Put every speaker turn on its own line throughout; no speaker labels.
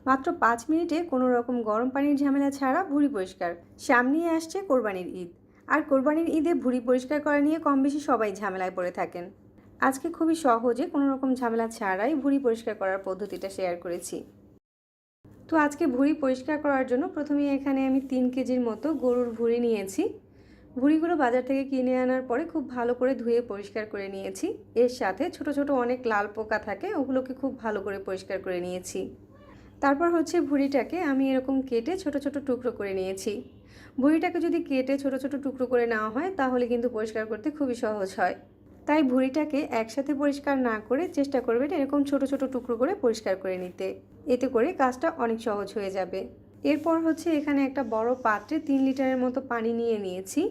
মাত্র 5 মিনিটে কোনো রকম গরম পানির ঝামেলা ছাড়া ভুঁড়ি পরিষ্কার। সামনেই আসছে কোরবানির ঈদ, আর কোরবানির ঈদে ভুঁড়ি পরিষ্কার করা নিয়ে কম বেশি সবাই ঝামেলায় পড়ে থাকেন। আজকে খুবই সহজে কোনো রকম ঝামেলা ছাড়াই ভুঁড়ি পরিষ্কার করার পদ্ধতিটা শেয়ার করেছি। তো আজকে ভুঁড়ি পরিষ্কার করার জন্য প্রথমেই এখানে আমি 3 কেজির মতো গরুর ভুঁড়ি নিয়েছি। ভুঁড়িগুলো বাজার থেকে কিনে আনার পরে খুব ভালো করে ধুয়ে পরিষ্কার করে নিয়েছি। এর সাথে ছোট ছোট অনেক লাল পোকা থাকে, ওগুলোকে খুব ভালো করে পরিষ্কার করে নিয়েছি। তারপর হচ্ছে ভুঁড়িটাকে আমি এরকম কেটে ছোট ছোট টুকরো করে নিয়েছি। ভুঁড়িটাকে যদি কেটে ছোট ছোট টুকরো করে নেওয়া হয় তাহলে কিন্তু পরিষ্কার করতে খুবই সহজ হয়। তাই ভুঁড়িটাকে একসাথে পরিষ্কার না করে চেষ্টা করবেন এরকম ছোট ছোট টুকরো করে পরিষ্কার করে নিতে। এতে করে কাজটা অনেক সহজ হয়ে যাবে। এরপর হচ্ছে এখানে একটা বড় পাত্রে 3 লিটারের মতো পানি নিয়ে নিয়েছি।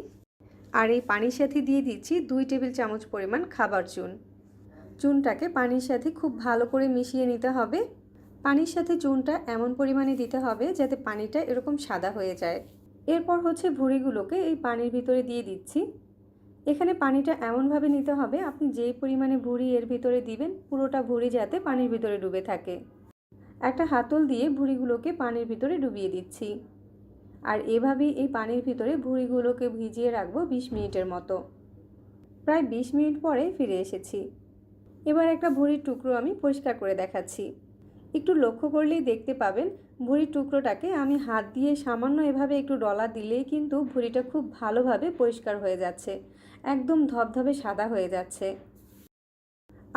আর এই পানির সাথে দিয়ে দিচ্ছি 2 টেবিল চামচ পরিমাণ খাবার চুন। চুনটাকে পানির সাথে খুব ভালো করে মিশিয়ে নিতে হবে। পানির সাথে চুনটা এমন পরিমাণে দিতে হবে যাতে পানিটা এরকম সাদা হয়ে যায়। এরপর হচ্ছে ভুঁড়িগুলোকে এই পানির ভিতরে দিয়ে দিচ্ছি। এখানে পানিটা এমনভাবে নিতে হবে আপনি যেই পরিমাণে ভুঁড়ি এর ভিতরে দিবেন পুরোটা ভুঁড়ি যাতে পানির ভিতরে ডুবে থাকে। একটা হাতল দিয়ে ভুঁড়িগুলোকে পানির ভিতরে ডুবিয়ে দিচ্ছি। আর এভাবেই এই পানির ভিতরে ভুঁড়িগুলোকে ভিজিয়ে রাখবো 20 মিনিটের মতো। প্রায় 20 মিনিট পরে ফিরে এসেছি। এবার একটা ভুঁড়ির টুকরো আমি পরিষ্কার করে দেখাচ্ছি। একটু লক্ষ্য করলেই দেখতে পাবেন ভুঁড়ির টুকরোটাকে আমি হাত দিয়ে সামান্য এভাবে একটু ডলা দিলেই কিন্তু ভুঁড়িটা খুব ভালোভাবে পরিষ্কার হয়ে যাচ্ছে, একদম ধবধবে সাদা হয়ে যাচ্ছে।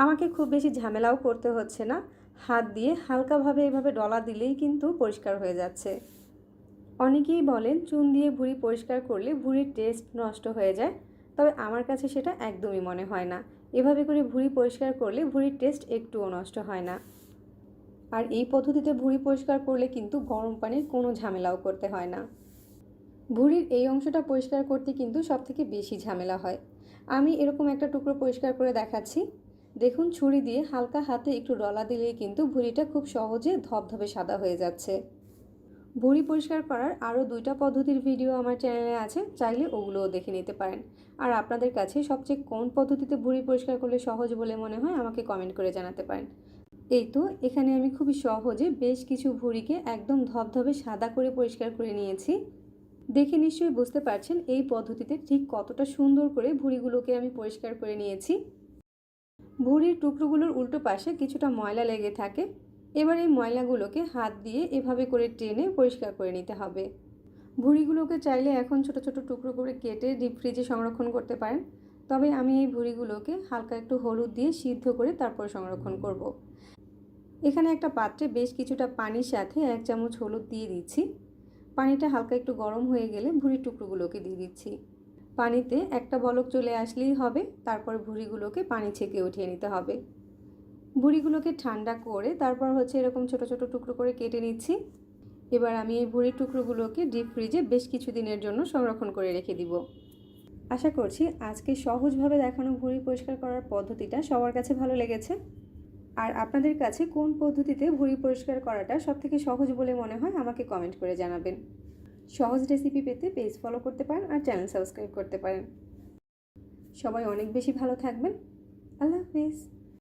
আমাকে খুব বেশি ঝামেলাও করতে হচ্ছে না, হাত দিয়ে হালকাভাবে এভাবে ডলা দিলেই কিন্তু পরিষ্কার হয়ে যাচ্ছে। অনেকেই বলেন চুন দিয়ে ভুঁড়ি পরিষ্কার করলে ভুঁড়ির টেস্ট নষ্ট হয়ে যায়, তবে আমার কাছে সেটা একদমই মনে হয় না। এভাবে করে ভুঁড়ি পরিষ্কার করলে ভুঁড়ির টেস্ট একটুও নষ্ট হয় না। আর এই পদ্ধতিতে ভুঁড়ি পরিষ্কার করলে কিন্তু গরম পানির কোনো ঝামেলাও করতে হয় না। ভুঁড়ির এই অংশটা পরিষ্কার করতে কিন্তু সবথেকে বেশি ঝামেলা হয়। আমি এরকম একটা টুকরো পরিষ্কার করে দেখাচ্ছি। দেখুন ছুরি দিয়ে হালকা হাতে একটু ডলা দিলেই কিন্তু ভুঁড়িটা খুব সহজে ধবধবে সাদা হয়ে যাচ্ছে। ভুঁড়ি পরিষ্কার করার আরও 2টা পদ্ধতির ভিডিও আমার চ্যানেলে আছে, চাইলে ওগুলোও দেখে নিতে পারেন। আর আপনাদের কাছে সবচেয়ে কোন পদ্ধতিতে ভুঁড়ি পরিষ্কার করলে সহজ বলে মনে হয় আমাকে কমেন্ট করে জানাতে পারেন। এই তো এখানে আমি খুবই সহজে বেশ কিছু ভুঁড়িকে একদম ধবধবে সাদা করে পরিষ্কার করে নিয়েছি। দেখে নিশ্চয়ই বুঝতে পারছেন এই পদ্ধতিতে ঠিক কতটা সুন্দর করে ভুঁড়িগুলোকে আমি পরিষ্কার করে নিয়েছি। ভুঁড়ির টুকরোগুলোর উল্টো পাশে কিছুটা ময়লা লেগে থাকে। এবার এই ময়লাগুলোকে হাত দিয়ে এভাবে করে টেনে পরিষ্কার করে নিতে হবে। ভুঁড়িগুলোকে চাইলে এখন ছোট ছোট টুকরো করে কেটে ডিপ ফ্রিজে সংরক্ষণ করতে পারেন, তবে আমি এই ভুঁড়িগুলোকে হালকা একটু হলুদ দিয়ে সিদ্ধ করে তারপর সংরক্ষণ করব। এখানে একটা পাত্রে বেশ কিছুটা পানির সাথে 1 চামচ হলুদ দিয়ে দিচ্ছি। পানিটা হালকা একটু গরম হয়ে গেলে ভুঁড়ির টুকরোগুলোকে দিয়ে দিচ্ছি। পানিতে একটা বলক চলে আসলেই হবে, তারপর ভুঁড়িগুলোকে পানি ছেঁকে উঠিয়ে নিতে হবে। ভুঁড়িগুলোকে ঠান্ডা করে তারপর হচ্ছে এরকম ছোট ছোট টুকরো করে কেটে নিচ্ছি। এবার আমি এই ভুঁড়ির টুকরোগুলোকে ডিপ ফ্রিজে বেশ কিছু দিনের জন্য সংরক্ষণ করে রেখে দিব। আশা করছি আজকে সহজভাবে দেখানো ভুঁড়ি পরিষ্কার করার পদ্ধতিটা সবার কাছে ভালো লেগেছে। আর আপনাদের কাছে কোন পদ্ধতিতে ভুঁড়ি পরিষ্কার করাটা সবথেকে সহজ বলে মনে হয় আমাকে কমেন্ট করে জানাবেন। সহজ রেসিপি পেতে পেজ ফলো করতে পারেন আর চ্যানেল সাবস্ক্রাইব করতে পারেন। সবাই অনেক বেশি ভালো থাকবেন। আল্লাহ হাফেজ।